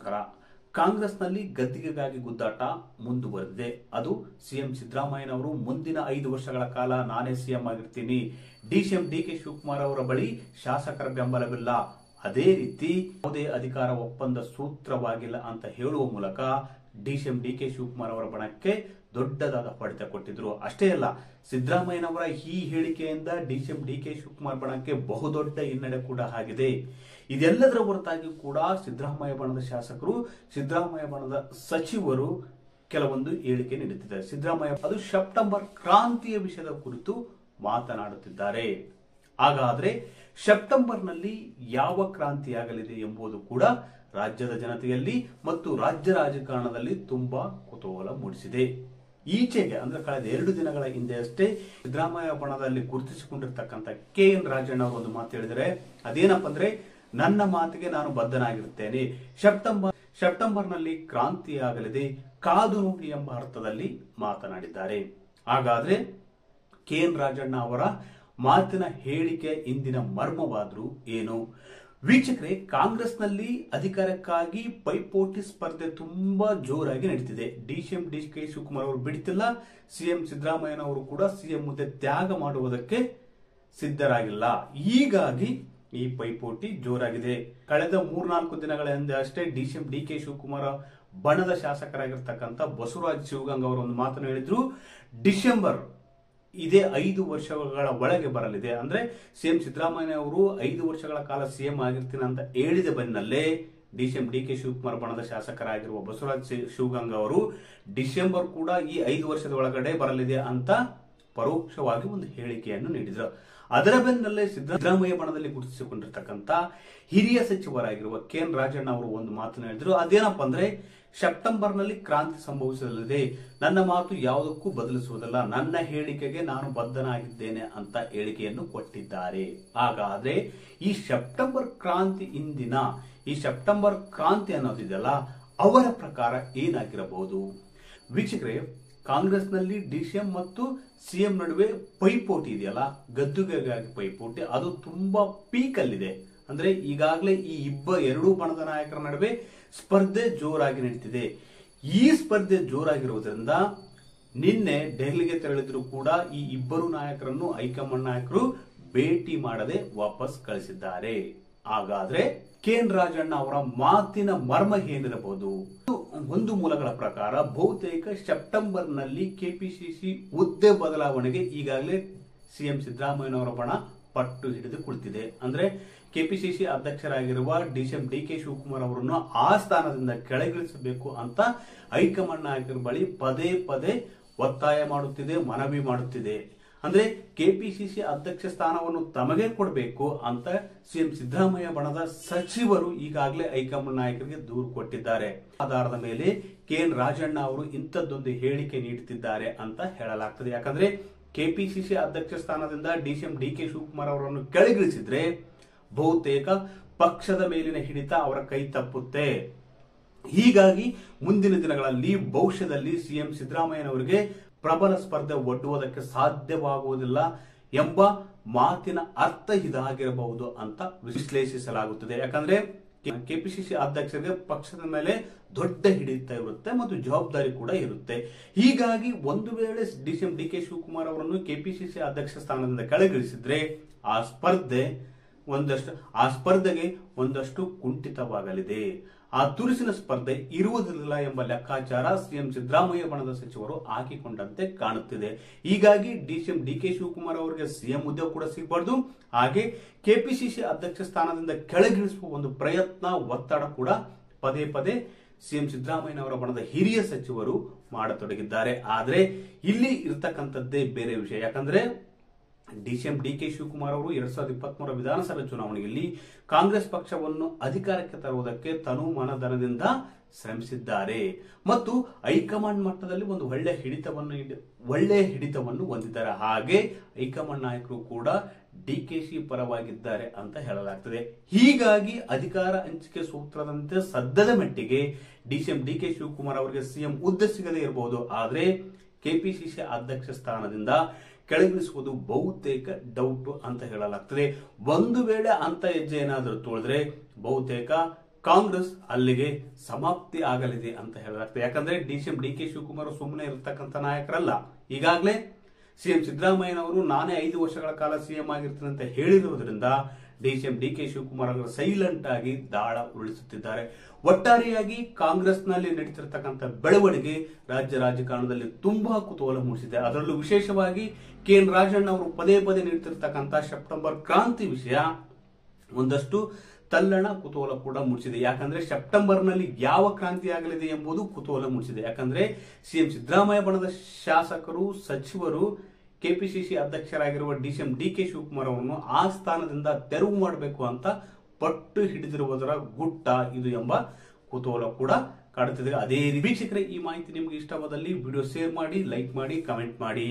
ನಮಸ್ಕಾರ. ಕಾಂಗ್ರೆಸ್ನಲ್ಲಿ ಗದ್ದಿಗೆಗಾಗಿ ಗುದ್ದಾಟ ಮುಂದುವರೆದಿದೆ. ಅದು ಸಿಎಂ ಸಿದ್ದರಾಮಯ್ಯನವರು ಮುಂದಿನ 5 ವರ್ಷಗಳ ಕಾಲ ನಾನೇ ಸಿಎಂ ಆಗಿರ್ತೀನಿ, ಡಿಸಿಎಂ ಡಿಕೆ ಶಿವಕುಮಾರ್ ಅವರ ಬಳಿ ಶಾಸಕರ ಬೆಂಬಲವಿಲ್ಲ, ಅದೇ ರೀತಿ ಯಾವುದೇ ಅಧಿಕಾರ ಒಪ್ಪಂದ ಸೂತ್ರವಾಗಿಲ್ಲ ಅಂತ ಹೇಳುವ ಮೂಲಕ ಡಿಸಿಎಂ ಡಿಕೆ ಶಿವಕುಮಾರ್ ಅವರ ಬಣಕ್ಕೆ ದೊಡ್ಡದಾದ ಹೊಡೆತ ಕೊಟ್ಟಿದ್ರು. ಅಷ್ಟೇ ಅಲ್ಲ, ಸಿದ್ದರಾಮಯ್ಯನವರ ಈ ಹೇಳಿಕೆಯಿಂದ ಡಿಸಿಎಂ ಡಿಕೆ ಶಿವಕುಮಾರ್ ಬಣಕ್ಕೆ ಬಹುದೊಡ್ಡ ಹಿನ್ನಡೆ ಕೂಡ ಆಗಿದೆ. ಇದೆಲ್ಲದರ ಹೊರತಾಗಿ ಕೂಡ ಸಿದ್ದರಾಮಯ್ಯ ಬಣದ ಶಾಸಕರು, ಸಿದ್ದರಾಮಯ್ಯ ಬಣದ ಸಚಿವರು ಕೆಲವೊಂದು ಹೇಳಿಕೆ ನೀಡುತ್ತಿದ್ದಾರೆ. ಸಿದ್ದರಾಮಯ್ಯ ಅದು ಸೆಪ್ಟೆಂಬರ್ ಕ್ರಾಂತಿಯ ವಿಷಯದ ಕುರಿತು ಮಾತನಾಡುತ್ತಿದ್ದಾರೆ. ಹಾಗಾದ್ರೆ ಸೆಪ್ಟೆಂಬರ್ನಲ್ಲಿ ಯಾವ ಕ್ರಾಂತಿಯಾಗಲಿದೆ ಎಂಬುದು ಕೂಡ ರಾಜ್ಯದ ಜನತೆಯಲ್ಲಿ ಮತ್ತು ರಾಜ್ಯ ರಾಜಕಾರಣದಲ್ಲಿ ತುಂಬಾ ಕುತೂಹಲ ಮೂಡಿಸಿದೆ. ಈಚೆಗೆ ಅಂದ್ರೆ ಕಳೆದ 2 ದಿನಗಳ ಹಿಂದೆ ಅಷ್ಟೇ ಸಿದ್ದರಾಮಯ್ಯ ಬಣದಲ್ಲಿ ಗುರುತಿಸಿಕೊಂಡಿರ್ತಕ್ಕಂಥ KN ರಾಜಣ್ಣ ಅವರು ಒಂದು ಮಾತು ಹೇಳಿದರೆ, ಅದೇನಪ್ಪ ಅಂದ್ರೆ, ನನ್ನ ಮಾತಿಗೆ ನಾನು ಬದ್ಧನಾಗಿರುತ್ತೇನೆ, ಸೆಪ್ಟೆಂಬರ್ನಲ್ಲಿ ಕ್ರಾಂತಿಯಾಗಲಿದೆ, ಕಾದು ನೋಡಿ ಎಂಬ ಅರ್ಥದಲ್ಲಿ ಮಾತನಾಡಿದ್ದಾರೆ. ಹಾಗಾದ್ರೆ KN ರಾಜಣ್ಣ ಅವರ ಮಾತಿನ ಹೇಳಿಕೆ ಇಂದಿನ ಮರ್ಮವಾದ್ರು ಏನು? ವೀಕ್ಷಕರೇ, ಕಾಂಗ್ರೆಸ್ನಲ್ಲಿ ಅಧಿಕಾರಕ್ಕಾಗಿ ಪೈಪೋಟಿ ಸ್ಪರ್ಧೆ ತುಂಬಾ ಜೋರಾಗಿ ನಡೀತಿದೆ. ಡಿಸಿಎಂ ಡಿಕೆ ಶಿವಕುಮಾರ್ ಅವರು ಬಿಡ್ತಿಲ್ಲ, ಸಿಎಂ ಸಿದ್ದರಾಮಯ್ಯನವರು ಕೂಡ ಸಿಎಂ ಹುದ್ದೆ ತ್ಯಾಗ ಮಾಡುವುದಕ್ಕೆ ಸಿದ್ಧರಾಗಿಲ್ಲ. ಹೀಗಾಗಿ ಈ ಪೈಪೋಟಿ ಜೋರಾಗಿದೆ. ಕಳೆದ 3-4 ದಿನಗಳ ಹಿಂದೆ ಅಷ್ಟೇ ಡಿಸಿಎಂ ಡಿಕೆ ಶಿವಕುಮಾರ್ ಬಣದ ಶಾಸಕರಾಗಿರ್ತಕ್ಕಂಥ ಬಸವರಾಜ ಶಿವಗಂಗ ಅವರು ಒಂದು ಮಾತನ್ನು ಹೇಳಿದ್ರು, ಡಿಸೆಂಬರ್ ಇದೇ 5 ವರ್ಷಗಳ ಒಳಗೆ ಬರಲಿದೆ. ಅಂದ್ರೆ ಸಿಎಂ ಸಿದ್ದರಾಮಯ್ಯ ಅವರು 5 ವರ್ಷಗಳ ಕಾಲ ಸಿಎಂ ಆಗಿರ್ತೀನಿ ಅಂತ ಹೇಳಿದ ಬೆನ್ನಲ್ಲೇ ಡಿಸಿಎಂ ಡಿಕೆ ಶಿವಕುಮಾರ್ ಬಣದ ಶಾಸಕರಾಗಿರುವ ಬಸವರಾಜ ಶಿವಗಂಗ ಅವರು ಡಿಸೆಂಬರ್ ಕೂಡ ಈ 5 ವರ್ಷದ ಒಳಗಡೆ ಬರಲಿದೆ ಅಂತ ಪರೋಕ್ಷವಾಗಿ ಒಂದು ಹೇಳಿಕೆಯನ್ನು ನೀಡಿದರು. ಅದರ ಬೆನ್ನಲ್ಲೇ ಸಿದ್ದರಾಮಯ್ಯ ಬಣದಲ್ಲಿ ಗುರುತಿಸಿಕೊಂಡಿರ್ತಕ್ಕಂಥ ಹಿರಿಯ ಸಚಿವರಾಗಿರುವ KN ರಾಜಣ್ಣ ಅವರು ಒಂದು ಮಾತನ್ನು ಹೇಳಿದ್ರು. ಅದೇನಪ್ಪ ಅಂದ್ರೆ, ಸೆಪ್ಟೆಂಬರ್ನಲ್ಲಿ ಕ್ರಾಂತಿ ಸಂಭವಿಸಲಿದೆ, ನನ್ನ ಮಾತು ಯಾವುದಕ್ಕೂ ಬದಲಿಸುವುದಿಲ್ಲ, ನನ್ನ ಹೇಳಿಕೆಗೆ ನಾನು ಬದ್ಧನಾಗಿದ್ದೇನೆ ಅಂತ ಹೇಳಿಕೆಯನ್ನು ಕೊಟ್ಟಿದ್ದಾರೆ. ಹಾಗಾದ್ರೆ ಈ ಸೆಪ್ಟೆಂಬರ್ ಕ್ರಾಂತಿ ಈ ಸೆಪ್ಟೆಂಬರ್ ಕ್ರಾಂತಿ ಅನ್ನೋದಿದೆಯಲ್ಲ, ಅವರ ಪ್ರಕಾರ ಏನಾಗಿರಬಹುದು? ವೀಕ್ಷಕರೇ, ಕಾಂಗ್ರೆಸ್ನಲ್ಲಿ ಡಿಸಿಎಂ ಮತ್ತು ಸಿಎಂ ನಡುವೆ ಪೈಪೋಟಿ ಇದೆಯಲ್ಲ, ಗದ್ದುಗೆಗಾಗಿ ಪೈಪೋಟಿ, ಅದು ತುಂಬಾ ಪೀಕ್ ಅಲ್ಲಿದೆ. ಅಂದ್ರೆ ಈಗಾಗಲೇ ಈ ಎರಡೂ ಬಣದ ನಾಯಕರ ನಡುವೆ ಸ್ಪರ್ಧೆ ಜೋರಾಗಿ ನಡೀತಿದೆ. ಈ ಸ್ಪರ್ಧೆ ಜೋರಾಗಿರುವುದರಿಂದ ನಿನ್ನೆ ದೆಹಲಿಗೆ ತೆರಳಿದ್ರು ಕೂಡ ಈ ಇಬ್ಬರು ನಾಯಕರನ್ನು ಹೈಕಮಾಂಡ್ ನಾಯಕರು ಭೇಟಿ ಮಾಡದೆ ವಾಪಸ್ ಕಳಿಸಿದ್ದಾರೆ. ಹಾಗಾದ್ರೆ KN ರಾಜಣ್ಣ ಅವರ ಮಾತಿನ ಮರ್ಮ ಏನಿರಬಹುದು? ಒಂದು ಮೂಲಗಳ ಪ್ರಕಾರ ಬಹುತೇಕ ಸೆಪ್ಟೆಂಬರ್ನಲ್ಲಿ ಕೆಪಿಸಿಸಿ ಹುದ್ದೆ ಬದಲಾವಣೆಗೆ ಈಗಾಗಲೇ ಸಿಎಂ ಸಿದ್ದರಾಮಯ್ಯನವರ ಬಣ ಪಟ್ಟು ಹಿಡಿದು ಕುಳಿತಿದೆ. ಅಂದ್ರೆ ಕೆಪಿಸಿಸಿ ಅಧ್ಯಕ್ಷರಾಗಿರುವ ಡಿಸಿಎಂ ಡಿಕೆ ಶಿವಕುಮಾರ್ ಅವರನ್ನು ಆ ಸ್ಥಾನದಿಂದ ಕೆಳಗಿಳಿಸಬೇಕು ಅಂತ ಹೈಕಮಾಂಡ್ ನಾಯಕರ ಬಳಿ ಪದೇ ಪದೇ ಒತ್ತಾಯ ಮಾಡುತ್ತಿದೆ, ಮನವಿ ಮಾಡುತ್ತಿದೆ. ಅಂದ್ರೆ ಕೆಪಿಸಿಸಿ ಅಧ್ಯಕ್ಷ ಸ್ಥಾನವನ್ನು ತಮಗೆ ಕೊಡಬೇಕು ಅಂತ ಸಿಎಂ ಸಿದ್ದರಾಮಯ್ಯ ಬಣದ ಸಚಿವರು ಈಗಾಗಲೇ ಹೈಕಮಾಂಡ್ ನಾಯಕರಿಗೆ ದೂರು ಕೊಟ್ಟಿದ್ದಾರೆ. ಆಧಾರದ ಮೇಲೆ KN ರಾಜಣ್ಣ ಅವರು ಇಂಥದ್ದೊಂದು ಹೇಳಿಕೆ ನೀಡುತ್ತಿದ್ದಾರೆ ಅಂತ ಹೇಳಲಾಗ್ತದೆ. ಯಾಕಂದ್ರೆ ಕೆಪಿಸಿಸಿ ಅಧ್ಯಕ್ಷ ಸ್ಥಾನದಿಂದ ಡಿಸಿಎಂ ಡಿಕೆ ಶಿವಕುಮಾರ್ ಅವರನ್ನು ಕೆಳಗಿಳಿಸಿದ್ರೆ ಬಹುತೇಕ ಪಕ್ಷದ ಮೇಲಿನ ಹಿಡಿತ ಅವರ ಕೈ ತಪ್ಪುತ್ತೆ. ಹೀಗಾಗಿ ಮುಂದಿನ ದಿನಗಳಲ್ಲಿ ಭವಿಷ್ಯದಲ್ಲಿ ಸಿಎಂ ಸಿದ್ದರಾಮಯ್ಯನವರಿಗೆ ಪ್ರಬಲ ಸ್ಪರ್ಧೆ ಒಡ್ಡುವುದಕ್ಕೆ ಸಾಧ್ಯವಾಗುವುದಿಲ್ಲ ಎಂಬ ಮಾತಿನ ಅರ್ಥ ಇದಾಗಿರಬಹುದು ಅಂತ ವಿಶ್ಲೇಷಿಸಲಾಗುತ್ತದೆ. ಯಾಕಂದ್ರೆ ಕೆಪಿಸಿಸಿ ಅಧ್ಯಕ್ಷರಿಗೆ ಪಕ್ಷದ ಮೇಲೆ ದೊಡ್ಡ ಹಿಡಿತ ಇರುತ್ತೆ ಮತ್ತು ಜವಾಬ್ದಾರಿ ಕೂಡ ಇರುತ್ತೆ. ಹೀಗಾಗಿ ಒಂದು ವೇಳೆ ಡಿಸಿಎಂ ಡಿಕೆ ಶಿವಕುಮಾರ್ ಅವರನ್ನು ಕೆಪಿಸಿಸಿ ಅಧ್ಯಕ್ಷ ಸ್ಥಾನದಿಂದ ಕೆಳಗಿಳಿಸಿದ್ರೆ ಆ ಸ್ಪರ್ಧೆಗೆ ಒಂದಷ್ಟು ಕುಂಠಿತವಾಗಲಿದೆ. ಆ ತುರುಸಿನ ಸ್ಪರ್ಧೆ ಇರುವುದಿಲ್ಲ ಎಂಬ ಲೆಕ್ಕಾಚಾರ ಸಿಎಂ ಸಿದ್ದರಾಮಯ್ಯ ಬಣದ ಸಚಿವರು ಹಾಕಿಕೊಂಡಂತೆ ಕಾಣುತ್ತಿದೆ. ಹೀಗಾಗಿ ಡಿಸಿಎಂ ಡಿಕೆ ಶಿವಕುಮಾರ್ ಅವರಿಗೆ ಸಿಎಂ ಹುದ್ದೆ ಕೂಡ ಸಿಗಬಾರ್ದು, ಹಾಗೆ ಕೆಪಿಸಿಸಿ ಅಧ್ಯಕ್ಷ ಸ್ಥಾನದಿಂದ ಕೆಳಗಿಳಿಸುವ ಒಂದು ಪ್ರಯತ್ನ, ಒತ್ತಡ ಕೂಡ ಪದೇ ಪದೇ ಸಿಎಂ ಸಿದ್ದರಾಮಯ್ಯನವರ ಬಣದ ಹಿರಿಯ ಸಚಿವರು ಮಾಡತೊಡಗಿದ್ದಾರೆ. ಆದ್ರೆ ಇಲ್ಲಿ ಇರತಕ್ಕಂಥದ್ದೇ ಬೇರೆ ವಿಷಯ. ಯಾಕಂದ್ರೆ ಡಿಸಿಎಂ ಡಿಕೆ ಶಿವಕುಮಾರ್ ಅವರು 2023 ವಿಧಾನಸಭೆ ಚುನಾವಣೆಯಲ್ಲಿ ಕಾಂಗ್ರೆಸ್ ಪಕ್ಷವನ್ನು ಅಧಿಕಾರಕ್ಕೆ ತರುವುದಕ್ಕೆ ತನು ಮನಧನದಿಂದ ಶ್ರಮಿಸಿದ್ದಾರೆ ಮತ್ತು ಹೈಕಮಾಂಡ್ ಮಟ್ಟದಲ್ಲಿ ಒಂದು ಒಳ್ಳೆಯ ಹಿಡಿತವನ್ನು ಹೊಂದಿದ್ದಾರೆ. ಹಾಗೆ ಹೈಕಮಾಂಡ್ ನಾಯಕರು ಕೂಡ ಡಿಕೆಶಿ ಪರವಾಗಿದ್ದಾರೆ ಅಂತ ಹೇಳಲಾಗ್ತದೆ. ಹೀಗಾಗಿ ಅಧಿಕಾರ ಹಂಚಿಕೆ ಸೂತ್ರದಂತೆ ಸದ್ಯದ ಮಟ್ಟಿಗೆ ಡಿಸಿಎಂ ಡಿಕೆ ಶಿವಕುಮಾರ್ ಅವರಿಗೆ ಸಿಎಂ ಹುದ್ದೆ ಸಿಗದೇ ಇರಬಹುದು. ಆದ್ರೆ ಕೆಪಿಸಿಸಿ ಅಧ್ಯಕ್ಷ ಸ್ಥಾನದಿಂದ ಕೆಳಗಿಳಿಸುವುದು ಬಹುತೇಕ ಡೌಟ್ ಅಂತ ಹೇಳಲಾಗ್ತದೆ. ಒಂದು ವೇಳೆ ಅಂತ ಹೆಜ್ಜೆ ಏನಾದರೂ ತೋಳಿದ್ರೆ ಬಹುತೇಕ ಕಾಂಗ್ರೆಸ್ ಅಲ್ಲಿಗೆ ಸಮಾಪ್ತಿ ಆಗಲಿದೆ ಅಂತ ಹೇಳಲಾಗ್ತದೆ. ಯಾಕಂದ್ರೆ ಡಿಸಿಎಂ ಡಿ ಕೆ ಶಿವಕುಮಾರ್ ಸುಮ್ಮನೆ ಇರತಕ್ಕಂತ ನಾಯಕರಲ್ಲ. ಈಗಾಗಲೇ ಸಿಎಂ ಸಿದ್ದರಾಮಯ್ಯನವರು ನಾನೇ 5 ವರ್ಷಗಳ ಕಾಲ ಸಿಎಂ ಆಗಿರ್ತೀನಿ ಅಂತ ಹೇಳಿರುವುದರಿಂದ ಡಿಸಿಎಂ ಡಿ ಕೆ ಶಿವಕುಮಾರ್ ಅವರು ಸೈಲೆಂಟ್ ಆಗಿ ದಾಳ ಉರುಳಿಸುತ್ತಿದ್ದಾರೆ. ಒಟ್ಟಾರೆಯಾಗಿ ಕಾಂಗ್ರೆಸ್ನಲ್ಲಿ ನಡೀತಿರ್ತಕ್ಕಂಥ ಬೆಳವಣಿಗೆ ರಾಜ್ಯ ರಾಜಕಾರಣದಲ್ಲಿ ತುಂಬಾ ಕುತೂಹಲ ಮೂಡಿಸಿದೆ. ಅದರಲ್ಲೂ ವಿಶೇಷವಾಗಿ KN ರಾಜಣ್ಣ ಅವರು ಪದೇ ಪದೇ ನೀಡುತ್ತಿರ್ತಕ್ಕಂಥ ಸೆಪ್ಟೆಂಬರ್ ಕ್ರಾಂತಿ ವಿಷಯ ಒಂದಷ್ಟು ತಲ್ಲಣ ಕುತೂಹಲ ಕೂಡ ಮೂಡಿಸಿದೆ. ಯಾಕಂದ್ರೆ ಸೆಪ್ಟೆಂಬರ್ ನಲ್ಲಿ ಯಾವ ಕ್ರಾಂತಿ ಆಗಲಿದೆ ಎಂಬುದು ಕುತೂಹಲ ಮೂಡಿಸಿದೆ. ಯಾಕಂದ್ರೆ ಸಿಎಂ ಸಿದ್ದರಾಮಯ್ಯ ಬಣದ ಶಾಸಕರು ಸಚಿವರು ಕೆಪಿಸಿಸಿ ಅಧ್ಯಕ್ಷರಾಗಿರುವ ಡಿಸಿಎಂ ಡಿ ಕೆ ಶಿವಕುಮಾರ್ ಅವರನ್ನು ಆ ಸ್ಥಾನದಿಂದ ತೆರವು ಮಾಡಬೇಕು ಅಂತ ಪಟ್ಟು ಹಿಡಿದಿರುವುದರ ಗುಟ್ಟ ಇದು ಎಂಬ ಕುತೂಹಲ ಕೂಡ ಕಾಡುತ್ತಿದೆ. ಅದೇ ವೀಕ್ಷಕರೇ, ಈ ಮಾಹಿತಿ ನಿಮಗೆ ಇಷ್ಟವಾದಲ್ಲಿ ವಿಡಿಯೋ ಶೇರ್ ಮಾಡಿ, ಲೈಕ್ ಮಾಡಿ, ಕಮೆಂಟ್ ಮಾಡಿ.